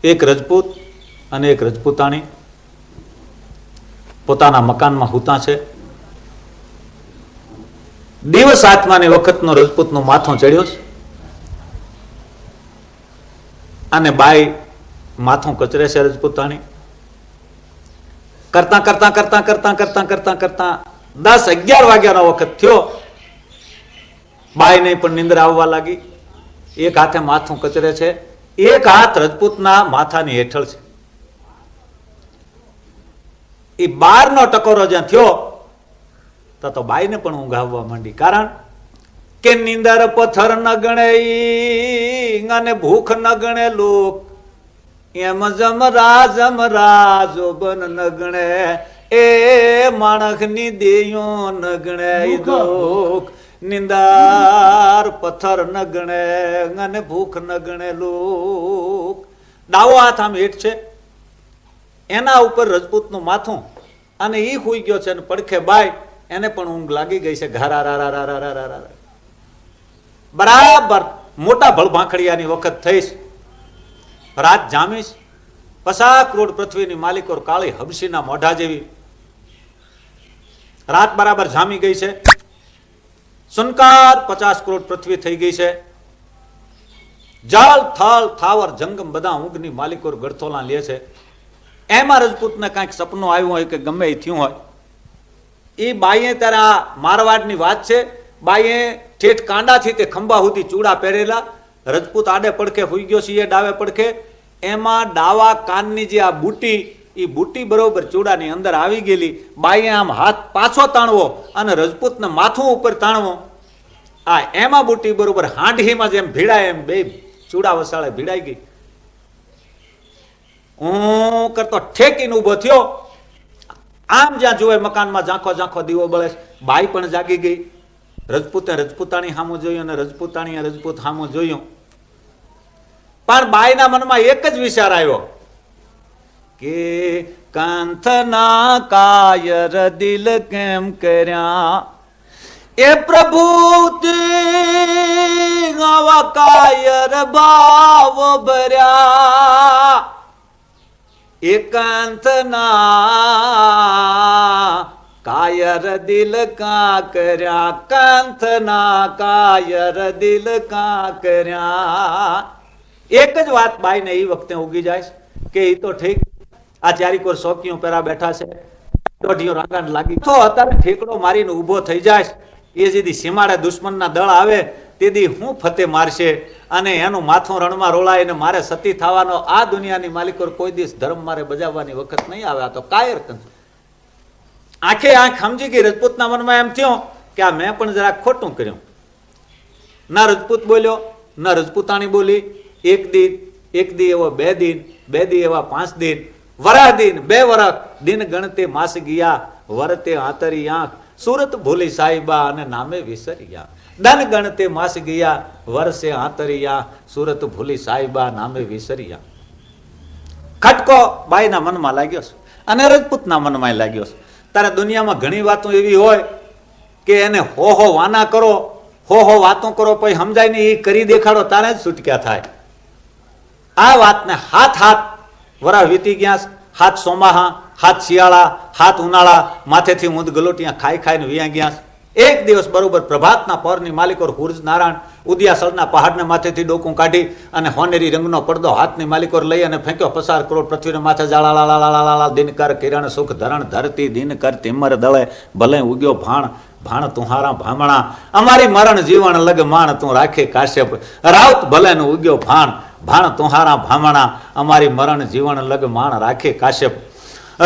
એક રજપૂત અને એક રજપૂતાણી પોતાના મકાનમાં સૂતા છે. દિવસ આત્માની વખતનો રજપૂતનો માથો ચડ્યો છે અને બાઈ માથું કચરે છે. રજપૂતાણી કરતા કરતા કરતા કરતા કરતા કરતા કરતા 10-11 વાગ્યાનો વખત થયો. બાઈને પણ નિંદ્રા આવવા લાગી. એક હાથે માથું કચરે છે, એક હાથ રજપૂતના માથાની હેઠળ છે. એ 12નો ટકોરો જ્યાં થયો તો બાઈને પણ ઊંઘ આવવા માંડી. કારણ કે નિંદર પથ્થર ન ગણે અને ભૂખ ન ગણે લોક, એમ જમરા જોબન ન ગણે એ માણસની દેયો ન ગણે દુઃખ. નિંદર પથ્થર ન ગણે અને ભૂખ ન ગણે લોક. ડાવો હાથ આમ હેઠ છે, એના ઉપર રજપૂતનું માથું અને ઈ હુઈ ગયો છે. પડખે બાઈ, એને પણ ઊંઘ લાગી ગઈ છે. ઘારા બરાબર મોટા ભળભાંખડિયાની વખત થઈશ. રાત જામીશ. 50 કરોડ પૃથ્વીની માલિકો કાળી હબસીના મોઢા જેવી રાત બરાબર જામી ગઈ છે. સુનકાર 50 કરોડ પૃથ્વી થઈ ગઈ છે. જળ થલ થાવર જંગમ બધા ઊંઘની માલિકો ગળથોલા લે છે. એમાં રજપૂતને કાંઈક સપનું આવ્યું હોય કે ગમે એ થયું હોય. એ બાઈએ ત્યારે આ મારવાડની વાત છે. બાઈએ ઠેઠ કાંડાથી તે ખંભા સુધી ચૂડા પહેરેલા. રજપૂત આડે પડખે હુઈ ગયો છે, એ ડાવે પડખે. એમાં ડાવા કાનની જે આ બુટી, એ બુટી બરોબર ચૂડાની અંદર આવી ગયેલી. બાઈએ આમ હાથ પાછો તાણવો અને રજપૂતને માથું ઉપર તાણવો. આ એમાં બુટી બરોબર હાંઢીમાં જેમ ભીડાય એમ બે ચૂડા વસાળે ભીડાઈ ગઈ. હું કરતો ઠેકીને ઉભો થયો. આમ જ્યાં જોવે મકાનમાં ઝાંખો ઝાંખો દીવો બળે. બાઈ પણ જાગી ગઈ. રજપૂતે રજપૂતાણી સામું જોયું અને રજપૂતાણીએ રજપૂત સામું જોયું. પણ બાઈના મનમાં એક જ વિચાર આવ્યો કે કાંથના કાયર દિલ કેમ કર્યા એ પ્રભુ આવા કાયર ભાવ ભર્યા. એકાંતના કાયર દિલ કા કર્યા, કાંતના કાયર દિલ કા કર્યા. એક જ વાત બાઈને એ વખતે ઉગી જાય કે એ તો ઠીક, આ ચારીકોર શોકીઓ પેરા બેઠા છે, દોઢીઓ રાંગાણ લાગી તો અત્યારે ઠેકડો મારીને ઉભો થઈ જાય. એ જેથી સીમાડે દુશ્મનના દળ આવે તેથી હું ફતે મારશે અને એનું માથું રણમાં રોળાય ને મારે સતી થવાનો. આ દુનિયાની માલિકો કોઈ દિવસ ધર્મ મારે બજાવવાની વખત નહીં આવે. આ તો કાયર આંખે આંખ સમજી ગઈ. રજપૂતના મનમાં એમ થયો કે આ મેં પણ જરાક ખોટું કર્યું. ના રજપૂત બોલ્યો, ના રજપૂતાણી બોલી. એક દી એવો 2 દિન, 2 દી એવા 5 દિન, વરા દિન 2 વરખ, દિન ગણતે માસ ગયા, વરતે આંતરી આંખ, સુરત ભૂલી સાહિબા અને નામે વિસર્યા. દન ગણતે માસ ગયા, વર્ષે આંતરિયા, સુરત ભૂલી સાહિબા નામે વિસર્યા. ખટકો બાઈના મનમાં લાગ્યો છે અને રજપૂતના મનમાં લાગ્યો છે. તારે દુનિયામાં ઘણી વાતો એવી હોય કે એને હો વાના કરો, હો વાતો કરો, પછી સમજાય નહીં, એ કરી દેખાડો, તારે જ છૂટક્યા થાય. આ વાતને હાથ વરા વીતી ગયા. હાથ સોમાહા, હાથ શિયાળા, હાથ ઉનાળા, માથેથી ઊંધ ગલોટિયા ખાઈને વિયા ગયા. એક દિવસ બરોબર પ્રભાતના પરની માલિકો હુરજ નારાયણ ઉદિયાસળના પહાડને માથેથી ડોકું કાઢી અને હોનેરી રંગનો પડદો હાથની માલિકો લઈ અને ફેંક્યો. 50 કરોડ પૃથ્વીને માથે જાળા દિનકર કિરણ સુખ ધરણ ધરતી દિનકર તિમર દળે ભલે ઉગ્યો ભાણ તુહારા ભામણા અમારી મરણ જીવન લગ માણ તું રાખે કાશ્યપ રાઉત ભલે નું ઉગ્યો ભાણ તુહારા ભામણા અમારી મરણ જીવન લગ માણ રાખે કાશ્યપ.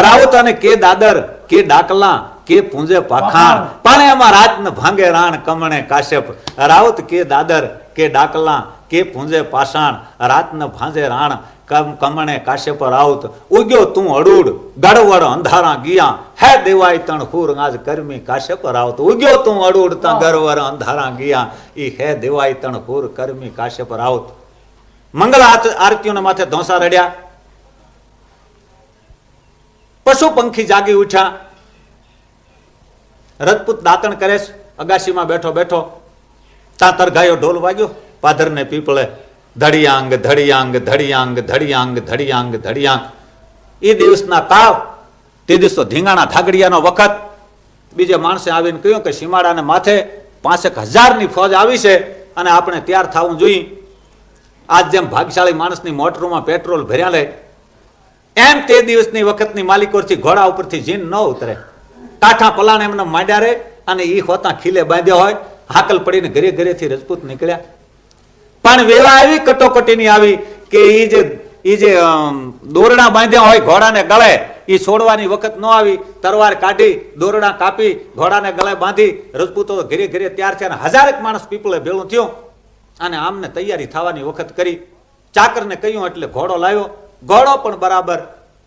રાઉત અને કે દાદર કે ડાકલા કે પૂંજે પાખાણ પણ એમાં રાત ન ભાંગે રાણ કમણે કાશ્યપ. રાઉત કે દાદર કે ડાકલા કે પૂંજે પાષાણ રાત ન ભાંજે રાણ કમણે કાશ્યપ. રાઉત ઉગ્યો તું અડૂડ ગડવડ અંધારા ગયા હે દેવાય તણ હુર આજ કર્મી કાશ્યપ. રાઉત ઉગ્યો તું અડૂડ તા ગરવર અંધારા ગયા ઈ હે દેવાય તણ હુર કર્મી કાશ્યપ. રાઉત મંગલ આરતીઓને માથે ધોસા રડ્યા. પશુ પંખી જાગી ઉઠ્યા. રજપૂત દાંતણ કરે, અગાશીમાં બેઠો ત્યાં તરઘાયો ઢોલ વાગ્યો. પાધરને પીપળે ધડિયાંગ ધડિયાંગ ધડિયાંગ ધડિયાંગ ધડિયાંગ ધડિયાંગ. એ દિવસના કાળ, તે દિવસો ધીંગાણા ધાગડિયાનો વખત. બીજે માણસે આવીને કહ્યું કે સીમાડાને માથે 5,000ની ફોજ આવી છે અને આપણે તૈયાર થવું જોઈએ. આજ જેમ ભાગ્યશાળી માણસની મોટરમાં પેટ્રોલ ભર્યા લે એમ તે દિવસની વખતની માલિકોથી ઘોડા ઉપરથી જીન ન ઉતરે. કાંઠા પલાણ એમને માંડ્યા રે અને એ હોતા ખીલે બાંધ્યા હોય. હાકલ પડીને ઘરે ઘરેથી રજપૂત નીકળ્યા. પણ વેળા આવી કટોકટીની આવી કે એ જે દોરડા બાંધ્યા હોય ઘોડાને ગળે એ છોડવાની વખત ન આવી. તરવાર કાઢી દોરડા કાપી ઘોડાને ગળે બાંધી રજપૂતો ઘરે ઘરે તૈયાર થયા. 1000 માણસ પીપળે ભેળું થયું અને આમને તૈયારી થવાની વખત કરી. ચાકરને કહ્યું એટલે ઘોડો લાવ્યો. ઘોડો પણ બરાબર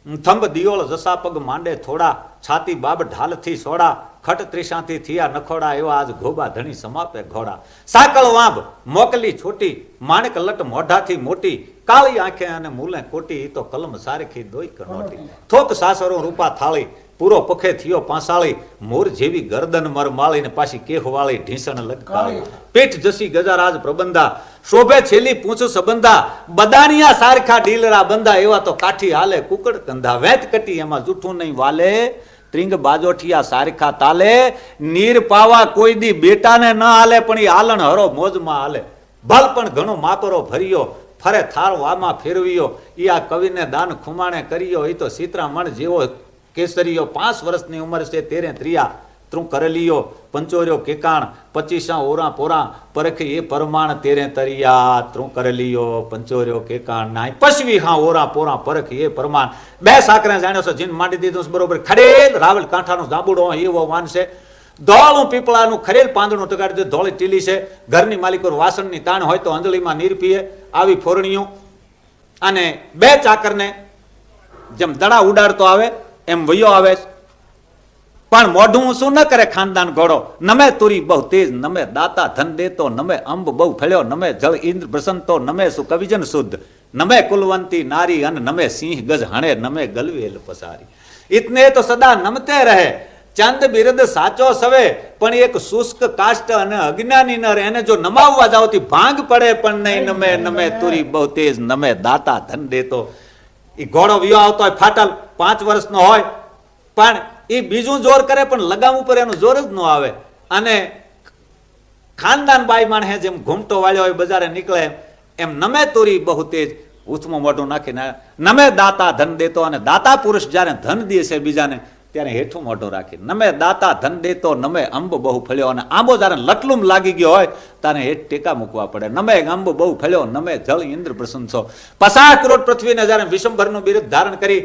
થંભ દિયોળ જસા પગ માંડે થોડા, છાતી બાબ ઢાલથી સોડા, ખટ ત્રિશાંથી થયા નખોડા, એવા આજ ગોબા ધણી સમાપે ઘોડા. સાકળ વાંભ મોકલી છોટી, માણેક લટ મોઢાથી મોટી, કાળી આંખે અને મૂલે કોટી, ઈ તો કલમ સારખી દોઈ કનોટી. થોક સાસરો રૂપા થાળી, પૂરો પખે થયો પાંસાળી, મોર જેવી ગરદન મરમાળી ને પાછી કેહવાળી ઢીસણ લગકાળી. પીઠ જસી ગજરાજ પ્રબંધા, શોભે છેલી પૂંછ સંબંધા, બદાનિયા સારખા ડીલરા બંધા, એવા તો કાઠી હાલે કુકડ કંધા. વેત કટી એમાં જૂઠું નહીં વાલે, ત્રિંગ બાજોઠિયા સારખા તાલે, નીર પાવા કોઈ દી બેટાને ન હાલે, પણ એ આલણ હરો મોજમાં હાલે. ભલ પણ ઘણો માપરો ભર્યો, ફરે થાળ વામાં ફેરવ્યો, ઈ આ કવિને દાન ખુમાણે કર્યો, એ તો સીતરામણ જેવો કેસરીયો. 5 વર્ષની ઉંમર છે તેરે ત્રિયા, તું કરેલીયો પંચોર્યો કેકાણ, 25 ઓરા પોરા, પરખી એ પરમાણ તેરે તરિયા, તું કરેલીયો પંચોર્યો કેકાણ. નાય પશવી હા ઓરા પોરા, પરખી એ પરમાણ. 2 સાકરે જાણ્યો છે જીન માંડી દીધું બરોબર. ખડેલ રાવલ કાંઠાનો જાંબુડો એવો વાન છે. ધોળું પીપળાનું ખરેલ પાંદડું ટગાડી દીધું. ધોળી ટીલી છે. ઘરની માલિકો વાસણની તાણ હોય તો અંજળીમાં નીર પીએ આવી ફોરણીયું. અને 2 ચાકરને જેમ દડા ઉડાડતો આવે એમ વયો આવે. પણ મોઢું શું ન કરે ખાનદાન ઘોડો. નમે તુરી બહુ તેજ, નમે દાતા ધન દેતો, નમે અંબ બહુ ફળ્યો, નમે જળ ઇન્દ્ર પ્રસન્તો, નમે સુ કવિજન શુદ્ધ, નમે કુલવંતી નારી, અને નમે સિંહ ગજ હણે, નમે ગલવેલ પસારી. ઇતને તો સદા નમતે રહે, ચંદ બિરદ સાચો સવે, પણ એક શુષ્ક કાષ્ટ અને અજ્ઞાની નર એને જો નમાવવા જાવથી ભાંગ પડે પણ નહીં. નમે નમે તુરી બહુ તેજ, નમે દાતા ધન દેતો. એ ઘોડો વિયો આવતો હોય ફાટલ, 5 વર્ષનો હોય, પણ એ બીજું જોર કરે પણ લગામ ઉપર એનું જોર જ ન આવે. અને ખાનદાન બાઈ માણસે જેમ ઘૂમટો વાળ્યો હોય બજારે નીકળે એમ નમે તુરી બહુ તેજ, ઉથમાં મોઢું નાખીને નમે દાતા ધન દેતો. અને દાતા પુરુષ જયારે ધન દે છે બીજાને ત્યારે હેઠું મોઢું રાખી નમે દાતા ધન દેતો, નમે અંબ બહુ ફળ્યો. અને આંબો જયારે લટલુમ લાગી ગયો હોય ત્યારે હેઠ ટેકા મૂકવા પડે. નમે અંબ બહુ ફળ્યો, નમે જળ ઇન્દ્ર પ્રશંસો. 50 કરોડ પૃથ્વીને જયારે વિશંભરનું બિરુદ ધારણ કરી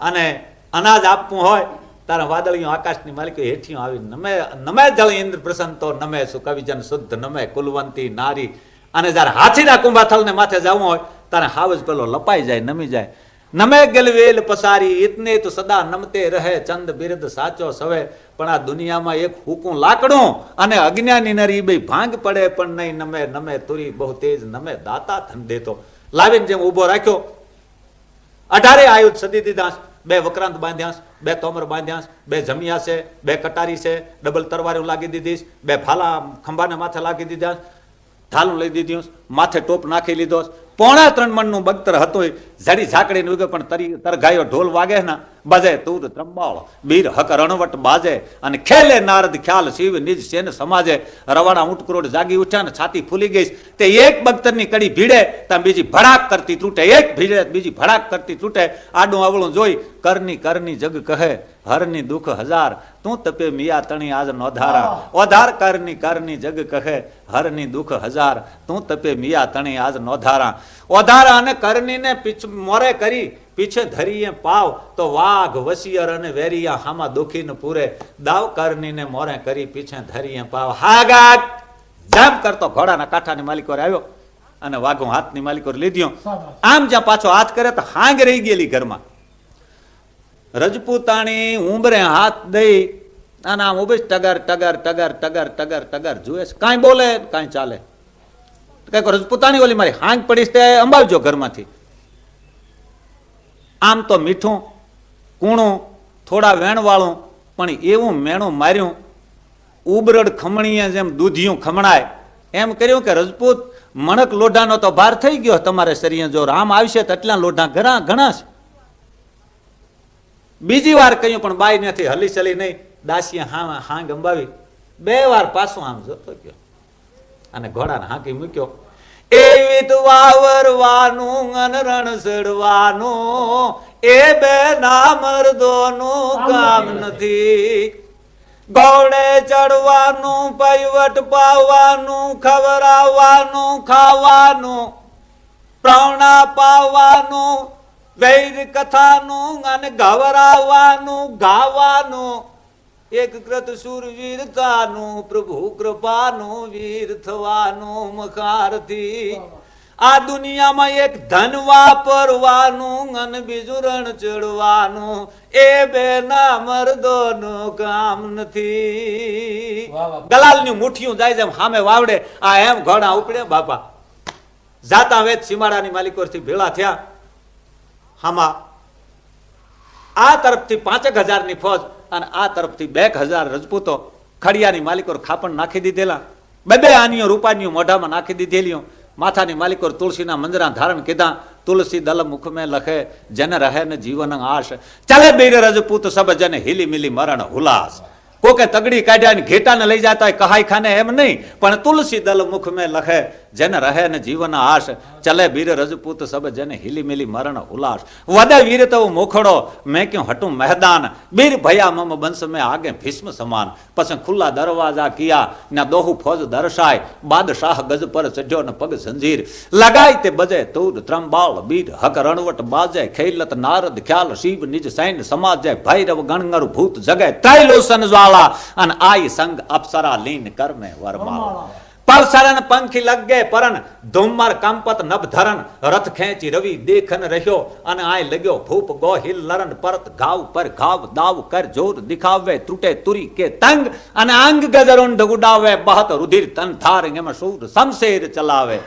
અને અનાજ આપવું હોય તારે વાદળીઓ આકાશની માલિકો હેઠિયો આવી નમે નમે જળ ઇન્દ્ર પ્રસન્તો, નમે સુ કવિજન શુદ્ધ, નમે કુલવંતી નારી. અને જયારે હાથીના કુંભાથલને માથે જવું હોય તારે હાવજ પેલો લપાઈ જાય, નમી જાય. નમે ગલવેલ પસારી, ઇતને તો સદા નમતે રહે, ચંદ બિરદ સાચો સવે. પણ આ દુનિયામાં એક હુકું લાકડું અને અજ્ઞાની નરી બે ભાંગ પડે પણ નહીં. નમે નમે તુરી બહુ તેજ, નમે દાતા ધન દેતો. લાવીને જેમ ઉભો રાખ્યો, 18 આયુધ સદી દીધા. 2 વક્રાંત બાંધ્યા, 2 તોમર બાંધ્યા, 2 જમિયા છે, 2 કટારી છે, ડબલ તરવારી લાગી દીધી, 2 ફાલા ખંભાને માથે લાગી દીધા, ઢાલું લઈ દીધું, માથે ટોપ નાખી લીધો. 3.5 મણનું બગતર હતું. ઝડી ઝાકડી ઉગે પણ તરગાયો ઢોલ વાગે ના બજે તુર ત્રંબાળ, બીર હક રણવટ બાજે, અને ખેલે નારદ ખ્યાલ શિવ નિજ સેન સમાજે. રવાડા ઊંટ કરોડ જાગી ઉઠ્યા ને છાતી ફૂલી ગઈ. તે એક બગતરની કડી ભીડે ત્યાં બીજી ભડાક કરતી તૂટે, એક ભીડે બીજી ભડાક કરતી તૂટે. આડું અવળું જોઈ કરની કરની જગ કહે, હરની દુઃખ 1000, તું તપે મિયા તણી આજ નોધારા. ઓધાર કરની કરની જગ કહે, હરની દુઃખ 1000, તું તપે મિયા તણી આજ નોધારા. ઓધારા અને કરણીને મોરે કરી પીછે ધરીએ પાવ, તો વાઘ વસિયર અને વેરિયા હામાં દુખીને પૂરે. દાવ કરણીને મોરે કરી પીછે ધરીએ પાવ. હાગા જામ કરતો ઘોડાના કાંઠાની માલિકો આવ્યો અને વાઘો હાથની માલિકો લીધ્યો. આમ જ્યાં પાછો હાથ કરે તો હાંગ રહી ગયેલી ઘરમાં. રજપૂતાણી ઉંબરે હાથ દઈ અને આમ ઉભી ટગર ટગર ટગર ટગર ટગર ટગર જુએ છે. કાંઈ બોલે કાંઈ ચાલે. કઈક રજપૂતાણી ઓલી મારી હાંગ પડીશ તે અંબાવજો ઘરમાંથી. આમ તો મીઠું કૂણું થોડા વેણવાળું, પણ એવું મેણું માર્યું ઉબરડ ખમણીએ જેમ દૂધિયું ખમણાય એમ કર્યું કે રજપૂત મણક લોઢાનો તો ભાર થઈ ગયો તમારે શરીર જો રામ આવશે તો એટલા લોઢા ઘણા ઘણા છે. બીજી વાર કહ્યું પણ બાઈ નથી હલી ચલી નહીં. દાસીએ હા ગંબાવી 2 વાર પાછું આમ જોતો ગયો અને ઘોડાને હાંકી મૂક્યો. એવી તો વાવરવાનું અને રણ સડવાનું એ બે ના મર્દોનું કામ નથી. ઘોડે ચડવાનું, પૈવટ પાવાનું, ખવડાવવાનું, ખાવાનું, પ્રાણા પાવાનું, વૈર કથાનું અને ગવરાવાનું, ગાવાનું, એક કૃત શૂરવીરતાનું, પ્રભુ કૃપાનું વીર થવાનું મખારથી. આ દુનિયામાં એક ધન વાપરવાનું અને બીજું રણ ચડવાનું એ બે ના મર્દોનું કામ નથી. ગલાલની મુઠ્ઠીઓ જાય જેમ સામે વાવડે આ એમ ઘોડા ઉપડે બાપા. જાતા વેત સીમાડાની માલિકોથી ભેળા થયા. હામાં આ તરફથી 5000 ની ફોજ અને આ તરફથી 2000 રજપૂતો ખડિયાની માલિકો ખાપણ નાખી દીધેલા. 2 આનીઓ રૂપાનીઓ મોઢામાં નાખી દીધેલીઓ. માથાની માલિકો તુલસીના મંજરા ધારણ કીધા. તુલસી દલ મુખ में લખે જન રહે ને જીવન આશ. ચાલે બીર રજપૂત સબ જન હિલી મિલી મરણ હુલાસ. કોકે તગડી કાઢ્યા ઘેટાને લઈ જતા હોય કહાઈ ખાને એમ નહીં, પણ તુલસી દલ મુખ में લખે જન રહે ને જીવન આશ. ચલે બીર રજપૂત સબ જન હિલી મિલી મરણ હુલાસ. વદે વીર તો મોખડો મેં ક્યું હટું मैदान. बीर भया मम बंश में आगे भीष्म समान. પછી ખુલ્લા દરવાજા કિયા ના દોહુ ફોજ દર્શાય. બાદશાહ ગજ પર ચઢ્યો ને પગ જંજીર લગાય તે બજે તૂર ત્રંબાળ બીર હક રણવટ બાજે ખેલત નારદ ખ્યાલ શિવ નિજ સૈન સમાજે ભૈરવ ગણગર ભૂત જગે ત્રૈલોસન જ્વાળા અને આઈ સંગ અપ્સરા લીન કર में वरमाला. परसरन पंखी लग गए परन धूमर कंपत नभ धरन रथ खेची रवि देखन रह्यो अन आय लग्यो भूप गोहिल लरन परत घाव पर घाव दाव कर जोर दिखावे त्रुटे तुरी के तंग अन अंग गजरुंड उडावे बहत रुधिर तन धार एम शूर शमशेर चलावे.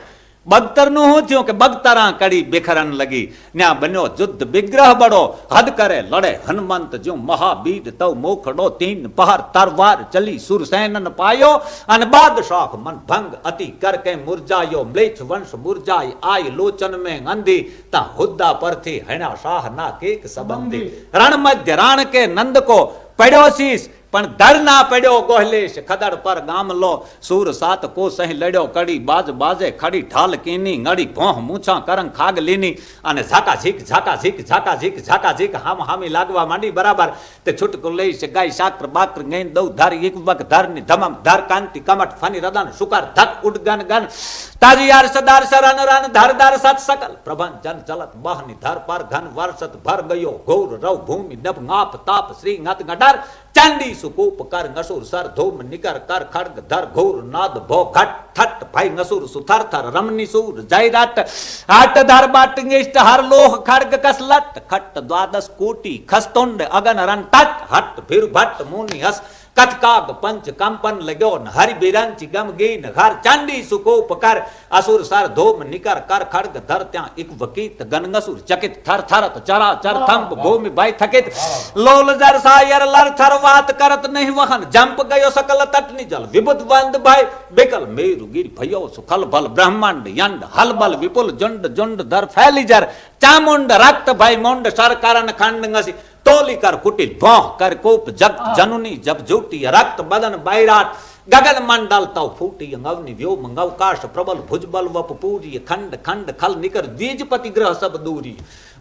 बगतरનું શું થયું કે બગતરા કડી બેખરન લગી. ન્યા બન્યો યુદ્ધ વિગ્રહ બડો હદ કરે લડે હનુમંત જો મહાબીર તવ મોખડો 3 પહાર તરવાર ચલી સુરસેનન પાયો અને બાદશાહ મન ભંગ અતિ કર કે મુરજાયો મ્લેચ્છ વંશ મુરજાય આય લોચન મે અંધી તા હુદ્દા પરથી હણા શાહ ના કેક સંબંધી. રણ મધ્ય રાણ કે નંદ કો પડ્યો શીશ પણ ધર ના પડ્યો ગોહલેશ ખદડ પર ગામલો સૂર 7 કો સહી લડ્યો કડી બાજ બાજે ખડી ઢાલ કીની ngડી ભોહ મૂછા કરંગ ખાગ લીની અને ઝાકા ઝીક ઝાકા ઝીક ઝાકા ઝીક ઝાકા ઝીક હામ હામી લાગવા માંડી બરાબર. તે છૂટકો લઈ છે ગાય શાક્ર બાક્ર ગેન દઉ ધાર એક વક ધારની ધમમ ધાર કાંતિ કમટ ફની રદન સુકાર ધક ઉડગન ગન તાજી યાર સદાર સરન રન ધારદાર સત સકલ પ્રભન જન ચલત બહની ધાર પર ઘન વર્ષત ભર ગયો ઘોર રવ ભૂમિ નભ ગાપ તાપ શ્રી ngત ગડાર ચાંડી સુકૂપ કર નસુર સર ધૂમ નિકર કર ખડગ ધર ઘોર નાદ ભો ઘટ થટ ભાઈ નસુર સુથર થર રમની સુર જય રાટ હાટ ધાર બાટંગિષ્ટ હર લોહ ખડગ કસલટ ખટ દ્વાદશ કોટી ખસ્તોંડ અગન રન તટ હટ ભીર ભટ્ટ મુનિ હસ કથકાગ પંચ કંપન લગ્યો હરિ બિરંચી ગમ ગીન ઘર ચાંડી સુકોપ કર અસુર સર ધોમ નિકર કર ખડગ ધર ત્યાં એક વકીત ગનગસુર ચકિત થર થરત ચરા ચર થંપ ભૂમિ ભાઈ થકિત લોલ જર સાયર લર થર વાત કરત નહીં વહન જંપ ગયો સકલ તટની જલ વિબુદ બંધ ભાઈ બેકલ મેરુ ગીર ભયો સુખલ ભલ બ્રહ્માંડ યંડ હલબલ વિપુલ જંડ જંડ ધર ફેલી જર ચામુંડ રક્ત ભાઈ મોંડ સરકારન ખંડ ngસી तोली कर कुटिल भौह कर कोप जग जनुनी जब जूटी रक्त बदन बैराट गगन मंडल तव फूटी अवनि व्योम अवकाश प्रबल भुजबल वप पूरी खंड खंड खल निकर द्विजपति ग्रह सब दूरी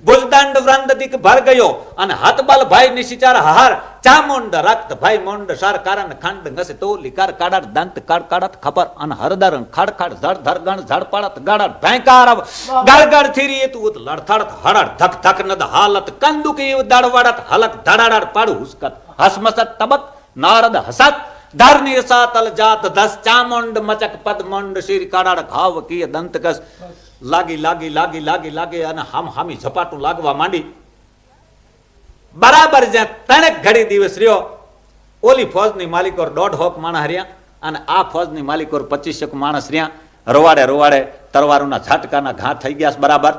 भुजदंड वृंद दिक भर गयो अन हत बल भय निशिचर हर चामुंड रक्त भय मुंड सर कारण खंड ngस तोली कर काडर दंत कड़ कड़त खपर अन हरदर खड़ खड़ धड़ धर गण झड़ पड़त गड़त भयंकर गड़ गड़ थिरी तू लड़थड़त हड़ड़ धक धक नद हालत कंदुकी दड़वड़त हलक धड़ाड़ पड़ हुस्कत हसमसत तबक नारद हसत धरनी सातल जात दस चामुंड मचक पद मुंड शिर काड़ाड़ घाव की दंत कस लागी लागी लागी लागी लागी અને હામ હામી ઝપાટું લાગવા માંડી. બરાબર જ્યાં 3 ઘડી દિવસ રહ્યો ઓલી ફોજની માલિકો 1.5 માણસ રહ્યા અને આ ફોજની માલિકો 25 માણસ રહ્યા. રોવાડે રોવાડે તરવારોના ઝાટકાના ઘા થઈ ગયા બરાબર.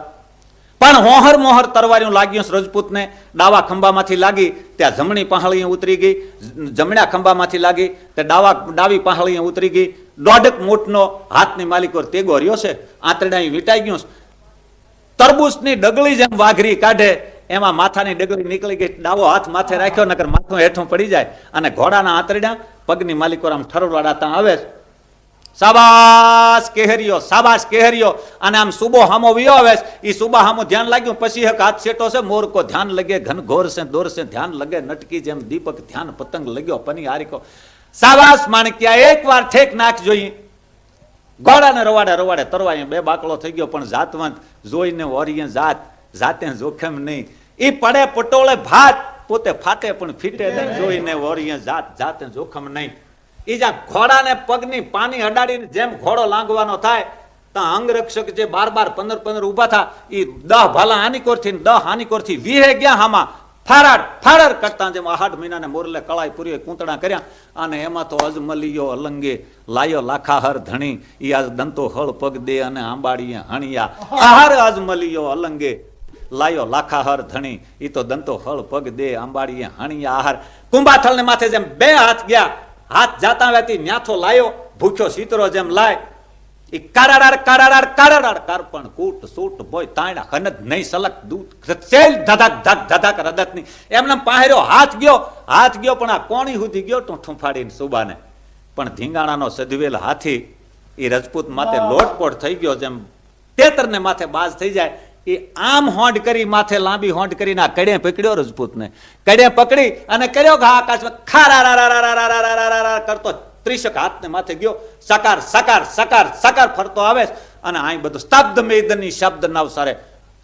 પણ હોહર મોહર તરવારીઓ લાગ્યું રજપૂતને. ડાવા ખંભામાંથી લાગી ત્યાં જમણી પહાળીએ ઉતરી ગઈ, જમણા ખંભામાંથી લાગી તે ડાવી પહાળીએ ઉતરી ગઈ. 1.5 મૂઠનો હાથની માલિકો તેગો રહ્યો છે, આંતરડા વીંટાઈ ગયું. તરબૂચની ડગલી જેમ વાઘરી કાઢે એમાં માથાની ડગલી નીકળી ગઈ. ડાવો હાથ માથે રાખ્યો નકર માથું હેઠું પડી જાય, અને ઘોડાના આંતરડા પગની માલિકો આમ ઠરવાડાતા આવે. સાબાસ કેહરીઓ, સાબાસ કેહરીઓ. અને આમ સુબો હામો વિયો આવે. એ સુબા હામો ધ્યાન લાગ્યું. પછી એક હાથ છેટો છે, મોર કો ધ્યાન લગે ઘન ઘોર સે દોર સે ધ્યાન લગે નટકી જેમ દીપક ધ્યાન પતંગ લગ્યો પની હારીકો. સાબાસ માણક્યા, એક વાર ઠેક નાખ જોઈએ. ઘોડાને રવાડે રવાડે તરવાય 2 બાકડો થઈ ગયો, પણ જાતવંત જોઈને ઓરિયે જાતે જોખમ નહીં. એ પડે પટોળે ભાત, પોતે ફાટે પણ ફીટે નહીં. જોઈને ઓરિયે જાતે જોખમ નહીં. એ જ્યાં ઘોડાને પગની પાણી અડાડીને જેમ ઘોડો લાંગવાનો થાય, ત્યાં અંગરક્ષક જે 12 15 ઉભા થા, એ 10 ભાલા હાનિકોરથી 10 હાનિકોરથી 20 ગયા હામાં ફાડર કરતા જેમ 8 મહિનાને મોરલે કળાઈ પૂરી કૂંતણા કર્યા. અને એમાં તો અજમલિયો અલંગે લાયો લાખાહર ધણી, ઈ આજ દંતો હળ પગ દે અને આંબાડીએ હણિયા. આહાર અજમલિયો અલંગે લાયો લાખાહર ધણી, ઈ તો દંતો હળ પગ દે આંબાડીએ હણિયા. આહાર કુંભાથળ ને માથે જેમ 2 હાથ ગયા, હાથ જાતા વેતી ન્યાથો લાયો, ભૂખ્યો સીતરો જેમ લાય. એ કારાડાર કારપણ કૂટ સૂટ બોય તાણા હનદ નહીં સલક દૂત સેલ ધધક રદત ની એમને પાહેર્યો. હાથ ગયો પણ આ કોણી સુધી ગયો ટૂંઠું ફાડીને સુબાને. પણ ધીંગાણાનો સધવેલ હાથી એ રજપૂત માથે લોટપોટ થઈ ગયો. જેમ તેતરને માથે બાજ થઈ જાય, એ આમ હોંડ કરી માથે લાંબી હોંડ કરીને આ કડે પકડ્યો રજપૂતને. કડે પકડી અને કર્યો ઘા આકાશમાં ખારા કરતો 30 હાથને માથે ગયો. સકાર સકાર સકાર સકાર ફરતો આવે. અને અહીં બધું સ્તબ્ધ મેદની શબ્દ નવસારે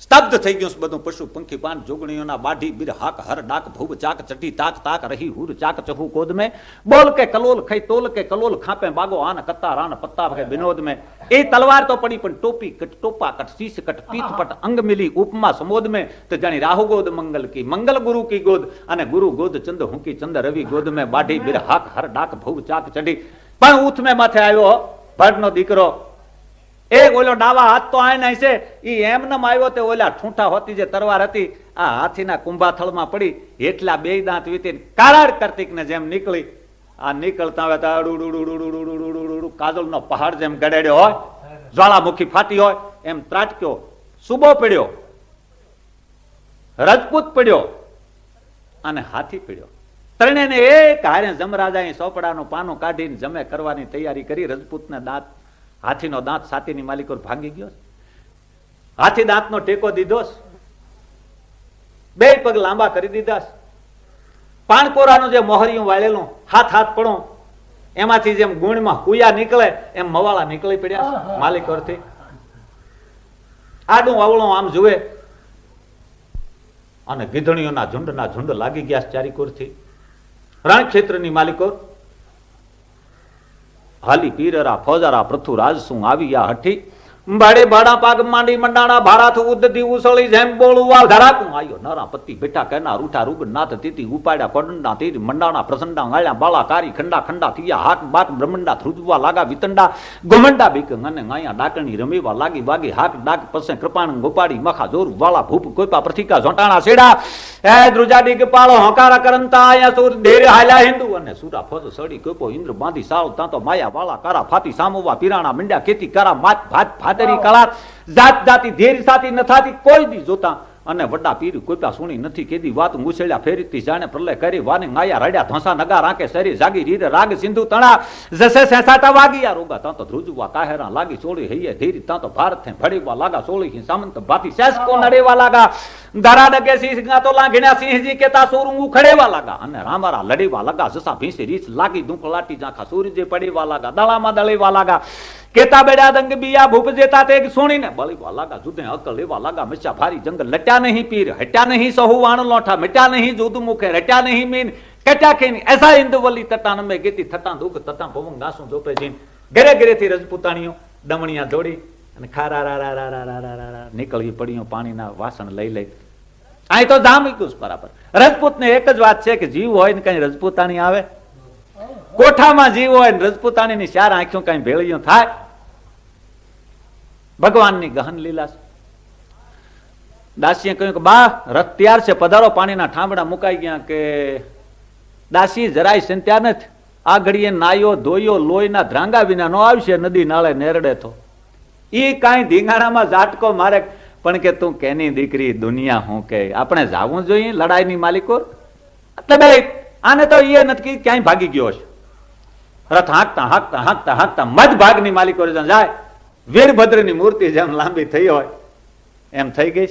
સ્તબ્ધ થઈ ગયું. બધું પશુ પંખી પાન જોગણીઓના બાઢી બીર હાક હર ડાક ભૂબ ચાક ચટી તાક તાક રહી હુર ચાક ચહુ કોદ में બોલ કે કલોલ ખઈ તોલ કે કલોલ ખાપે બાગો આન કત્તા રાન પત્તા ભે વિનોદ में. એ તલવાર તો પડી પણ ટોપી કટ ટોપા કટ શીશ કટ પીઠ પટ અંગ મિલી ઉપમા સમોદ में. તો જાણી રાહુ ગોદ મંગલ કી મંગલ ગુરુ કી ગોદ, અને ગુરુ ગોદ ચંદ હુંકી ચંદ રવિ ગોદ में બાઢી બીર હાક હર ડાક ભૂબ ચાક ચડી. પણ ઉઠ में માથે આવ્યો ભટનો દીકરો. એક ઓલો ડાવા હાથ તો આય નહીં છે, ઈ એમનેમ આવ્યો તે ઓલા ઠૂંઠા હોતી જે તરવાર હતી આ હાથીના કુંભાથળમાં પડી. એટલા 2 દાંત વીતીને કારાડ કાર્તિકને જેમ નીકળી. આ નીકળતા આવે તો કાજલનો પહાડ જેમ ગડેડ્યો હોય, જ્વાળામુખી ફાટી હોય એમ ત્રાટક્યો. સુબો પડ્યો, રજપૂત પડ્યો અને હાથી પડ્યો. ત્રણેયને એક હારે જમરાજાએ સોપડાનું પાનું કાઢીને જમે કરવાની તૈયારી કરી. રજપૂતને દાંત, હાથીનો દાંત છાતીની માલિકો ભાંગી ગયો. હાથી દાંતનો ટેકો દીધો, 2 પગ લાંબા કરી દીધા. પાણકોરાનું જે મોહરિયું વાળેલું હાથ પડો એમાંથી જેમ ગુણમાં કુયા નીકળે એમ મવાળા નીકળી પડ્યા માલિકોરથી. આડું અવળું આમ જુએ અને ગીધણીઓના ઝુંડ લાગી ગયા ચારીકોરથી. રણક્ષેત્રની માલિકો હાલી પીરરા ફોજારા પૃથુ રાજ શું આવ્યા હઠી. બાડે બાડા પાગ માંડી મંડાણા ભારાથ ઉદ્દતી ઉસળી જેમ બોલું વાવ ધરાકું આયો. નરા પત્તી બેઠા કરના રૂઠા રૂગ નાથ તીતી ઉપાડ્યા કોડંડા તીર મંડાણા પ્રસંડા ગાળ્યા બાળા કારી ખંડા ખંડા થયા હાક બાક બ્રહ્મંડા ધ્રુજવા લાગા વિતંડા ગુમંડા બીક અને ગાયા ડાકણી રમેવા લાગી વાગી હાક ડાક પસે કૃપાણ ગોપાડી મખા જોર વાળા ભૂપ કોઈપા પ્રતિકા ઝોંટાણા છેડા. હે ધ્રુજાડી કે પાળો હકારા કરંતા આયા સુર ધેર હાલ્યા હિન્દુ અને સુરા ફોજ સડી કોઈપો ઇન્દ્ર બાંધી સાવ તાંતો માયા વાળા કારા ફાતી સામોવા પીરાણા મંડ્યા ખેતી કારા માત ભાત ભાતરી કળા જાત જાતિ ધેર સાથી ન થાતી કોઈ દી જોતા. અને વડા પીર કોઈપા સુણી નથી કેદી વાત મુછેડ્યા ફેરીતી જાણે પ્રલય કરી વાને ગાયા રડ્યા ધોસા નગા રાકે શરી જાગી રીર રાગ સિંધુ તણા જસે સેસાટા વાગીયા રોગા તાંતો ધ્રુજવા કાહેરા લાગી ચોળી હૈયે ધીરી તાંતો ભારત થે ભડીવા લાગા ચોળી સામંત ભાતી શેષ કો નડેવા લાગા. દારા ડગે સિંહ તો લાંઘણ્યા સિંહજી કેતા સોરું ઉખડેવા લાગા. અને રામારા લડેવા લાગા જસા ભીંસી રીચ લાગી દુંખલાટી જાખા સૂરજે પડેવા લાગા દળામાં દળેવા લાગા. કેતા બેડા દંગ બિયા ભૂપ જેતા તે સોણીને બળીવા લાગા જુદે અકલ લેવા લાગા મચ્યા ભારી જંગલ લટ્યા નહીં પીર હટ્યા નહીં સહુ વાણ લોઠા મિટ્યા નહીં જુદ મુખે રટ્યા નહીં મીન કટ્યા ખેની એસા ઇન્દુવલી તટાન મે ગીતી થતા દુખ તતા પવન ગાસું જોપે જીન. ઘરે ઘરેથી રજપૂતાણીઓ ડમણિયા દોડી અને ખારા નીકળવી પડીઓ પાણીના વાસણ લઈ. અહીં તો જામ ગયું બરાબર. રજપૂતને એક જ વાત છે કે જીવ હોય ને કઈ રજપૂતાણી આવે, કોઠામાં જીવ હોય ને રજપૂતાણીની 4 આંખો કઈ ભેળીઓ થાય. ભગવાનની ગહન લીલા છે. દાસીએ કહ્યું કે બા રથ તૈયાર છે, પધારો. પાણીના ઠાંબડા મુકાઈ ગયા. કે દાસી જરાય સંત્યા નથી. આ ઘડીએ નાયો ધોયો લોહીના ધ્રાંગા વિના નો આવશે નદી નાળે નેરડે તો. ઈ કાંઈ ધીંગાણામાં ઝાટકો મારે. પણ કે તું કેની દીકરી, દુનિયા હું કે આપણે જાવું જોઈએ લડાઈની માલિકો. એટલે આને તો એ નથી ક્યાંય ભાગી ગયો છે. રથ હાંકતા હાંકતા હાંકતા હાંકતા મધ ભાગની માલિકો જાય. વીરભદ્રની મૂર્તિ જેમ લાંબી થઈ હોય એમ થઈ ગઈ.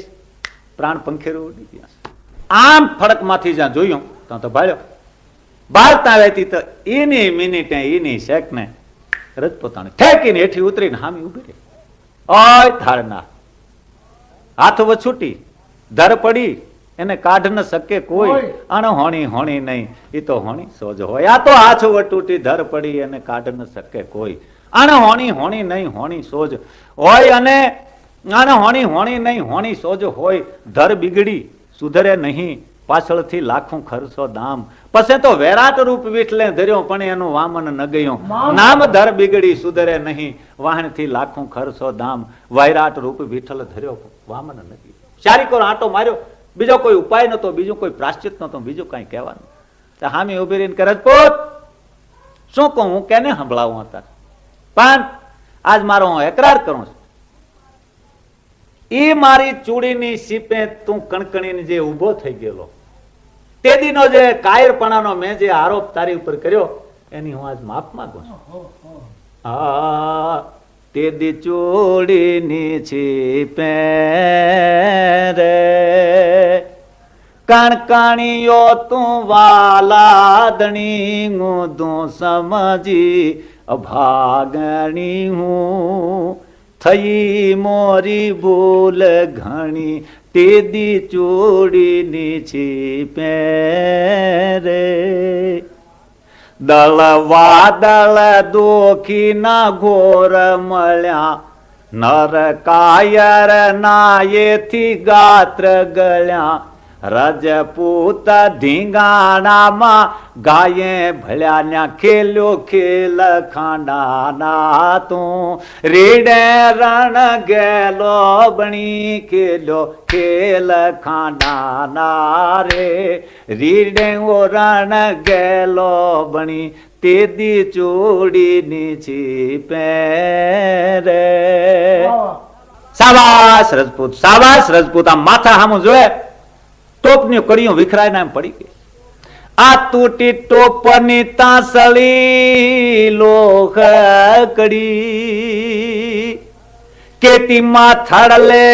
પ્રાણ પંખેરું ઉડી ગયા. આમ ફડકમાંથી જ્યાં જોયું ત્યાં તો ભાળ્યો. બાળતા રહેતી તો એની મિનિટે એની સેકને રજપૂતાણી ઠેકીને હેઠી ઉતરીને હામી ઉભી રહી. ઓય થાળના હાથ વછૂટી ધર પડી એને કાઢ ન શકે કોઈ. અણ હોણી હોણી નહીં, એ તો હોણી સોજ હોય. આ તો હાથ વટૂટી ધર પડી એને કાઢ ન શકે કોઈ. અણ હોણી હોણી નહીં, હોણી સોજ હોય. અને અણ હોણી હોણી નહીં, હોણી સોજ હોય. ધર બિગડી સુધરે નહીં, પાછળથી લાખું ખર્ચો દામ. પછી તો વેરાટ રૂપ વિઠલે ધર્યો પણ એનું વામન ન ગયો. નામ ધર બિગડી સુધરે નહીં, વાહનથી લાખું ખર્ચો દામ. વૈરાટ રૂપ વિઠ્ઠલ ધર્યો વામન ન ગયો. ચારીકોર આંટો માર્યો. બીજો કોઈ ઉપાય નતો, બીજું કોઈ પ્રાશ્ચિત નતો, બીજું કઈ કહેવાનું. હામી ઉભી રહીને કે રજપૂત શું કહું, હું કેને સંભળાવું હતા? પણ આજ મારો હું એકરાર કરું છું. એ મારી ચૂડીની સીપે તું કણકણીને જે ઉભો થઈ ગયેલો, તે દીનો જે કાયરપણાનો મેં જે આરોપ તારી ઉપર કર્યો એની હું આજ માફ માંગુ છું. હા, તે દી ચૂડીની સીપે રે કણકણીઓ તું વાલાદણી હું તું સમજી અભાગણી હું. થઈ મોરી ભૂલ ઘણી તેદી ચૂડીની છીપે રે. દળ વાદળ દોખી ના ઘોર મળ્યા, નર કાયર નાયેથી ગાત્ર ગળ્યા. રજપૂત ધીંગાણામાં ગાયે ભળ્યા ખેલ્યો ખેલ ખાંડાના. તું રીડે રણ ગેલો બણી ખેલ્યો ખેલ ખાંડાના રે. રીડે ઓ રણ ગેલો બણી તેદી ચૂડીની છીપે રે. સાબાસ રજપૂત, સાબાસ રજપૂત. આ માથા સામું જોયે ટોપની કડીઓ વિખરાઈને એમ પડી ગઈ. આ તૂટી ટોપની તાસળી લોહ કડી કેતીમાં થડલે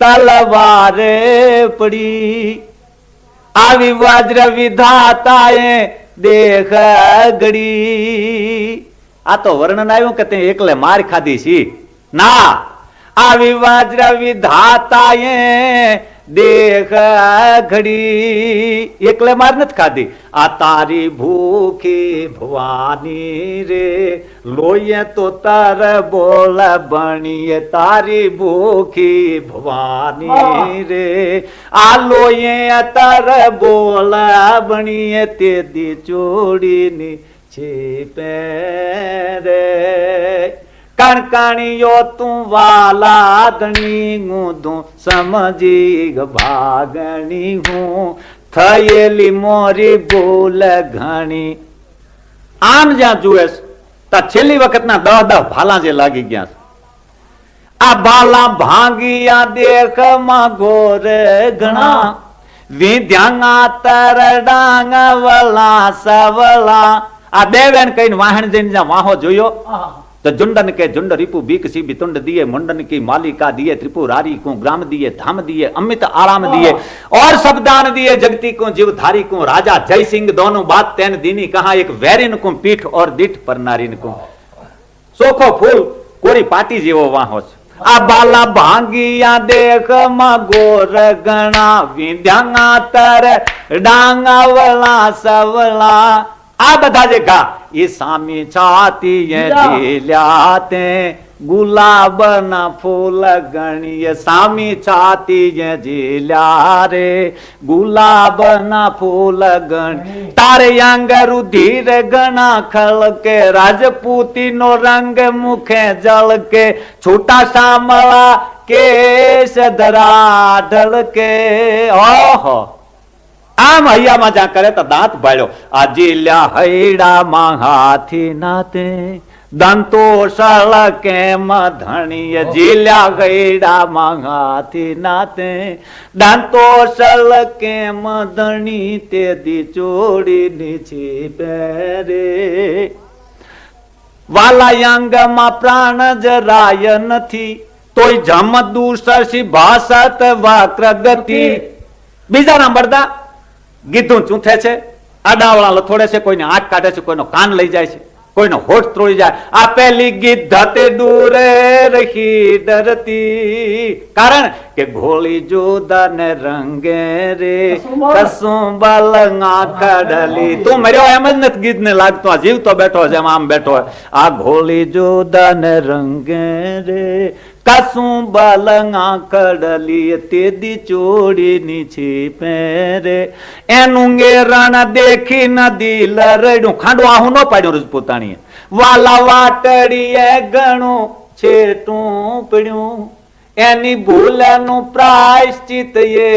તલવારે પડી. આવી વજ્ર વિધાતાએ દેખ ગડી. આ તો વર્ણન આવ્યું કે તે એકલે માર ખાધી છી ના. આવી વજ્ર વિધાતાએ દેખ ઘડી એકલે માર નથી ખાધી. આ તારી ભૂખી ભવાની રે લોહીએ તો તાર બોલ બણીએ. તારી ભૂખી ભવાની રે આ લોહીએ તાર બોલ બણીએ. તેદી ચૂડીની છીપે રે કણકણીઓ તું વાલાદણી હું સમજી ભાગણી હું. થયેલી મોરી ભૂલ ઘણી. આમ જ્યાં જુએ ત્યાં છેલ્લી વખતના 10 ભાલા જે લાગી ગયા. આ ભાલા ભાંગિયા દેખમાં ઘોર ઘણા. વિધ્યાંગા તર ડાંગ વલા સવલા. આ દેવેન કહીને વાહણ જઈને જ્યાં વાહો જોયો तो जुंडन के जुंड रिपु बीक सी बितुंड दिए मुंडन की मालिका दिए त्रिपुरारी को ग्राम दिए धाम दिए अमित आराम दिए और सब दान दिए जगती को जीवधारी को राजा जय सिंह दोनों बात तेन दीनी कहा एक वैरिन को पीठ और दिठ पर नारिन को सोखो फूल कोरी पाटी जीवो वहां आ बाला भांगिया देख गोर गणा विद्यांगा तर डांगा वला सवला आ बता जे गा ये सामी छाती झील्याते गुलाब ना फूल गणिय सामी छाती झील्या रे गुलाब ना फूल गण तारे अंग रुधिर गणा खल के राजपूती नो रंग मुखे जल के छोटा शामला કેશ ધરા ઢળકે ઓહો આમ હૈયામાં જ્યાં કરે તો દાંત ભાળ્યો આ જીલ્યા હૈડામાં હાથી નાતે દંતો સળ કેમ ધણીય જીલ્યા હૈડામાં હાથી નાતે દંતો સળ કેમ ધણી તે દી ચોડી નીચી બેરે વાલાયંગમાં પ્રાણ જરાય નથી તોય જમ દૂસરસી ભાષત વાક્ર ગતિ બીજા નંબરના ગીધું ચૂંથે છે આડાવળા લથોડે છે કોઈને આંખ કાઢે છે કોઈનો કાન લઈ જાય છે કોઈનો હોઠ તોડી જાય આ પેલી ગીધતે દૂરે રહી ડરતી કારણ કે ઘોળી જોદા ને રંગે રે કસું બલંગા કડલી તું મર્યો એમ જ નથી ગીત ને લાગતો આ જીવતો બેઠો છે એમ આમ બેઠો આ ઘોળી જોદા ને રંગે રે કસું બલંગા કડલી તેદી ચોડી નીચી પેરે એનું રણ દેખી નદી લરડ્યું ખાંડું આહું ન પાડ્યું રજપૂતાણીએ વાલા વાટડીએ ઘણું છેટું પડ્યું એની ભૂલનું પ્રાયશ્ચિત એ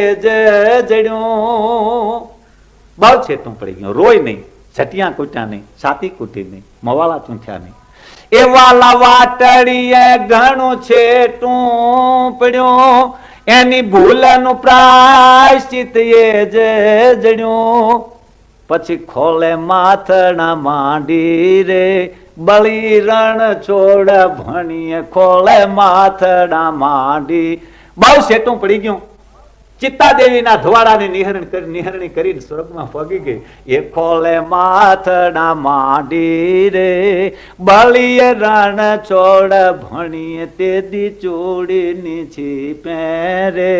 જડ્યું બહુ છેટું પડી ગયું રોય નહીં છટિયા કૂટ્યા નહીં છાતી કૂટી નહીં મવાળા ચૂંથ્યા નહીં એ વાલા વાટડીએ ઘણું છેટું પડ્યું એની ભૂલનું પ્રાયશ્ચિત એ જડ્યું પછી ખોલે માથણા માંડી રે બળી રણ છોડ ભણીએ ખોલે માથણા માંડી બહુ છેટું પડી ગયું ચિત્તાદેવીના ધવાડાને નિહરણી કરીને સ્વર્ગમાં પગી ગઈ એ ખોલે માથડા માંડી રે બળીએ રણ છોડ ભણીએ તેદી ચોડી નીચી પહેરે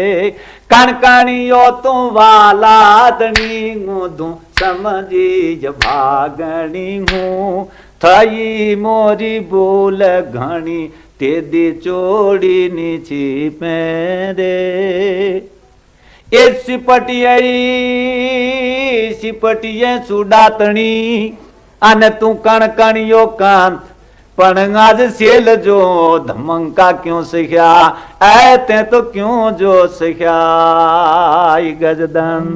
કણકણીઓ તું વાલાદણી ગુંધું સમજી જ ભાગણી હું થઈ મોરી ભૂલ ઘણી તેદી ચોડી નીચી પહેરે એ સિપટીએ સુડાતણી અને તું કણકણીયો કાંત પણ આજ સેલ જો ધમંકા ક્यों શીખ્યા એ તે તો ક્यों જો શીખ્યા ગજદન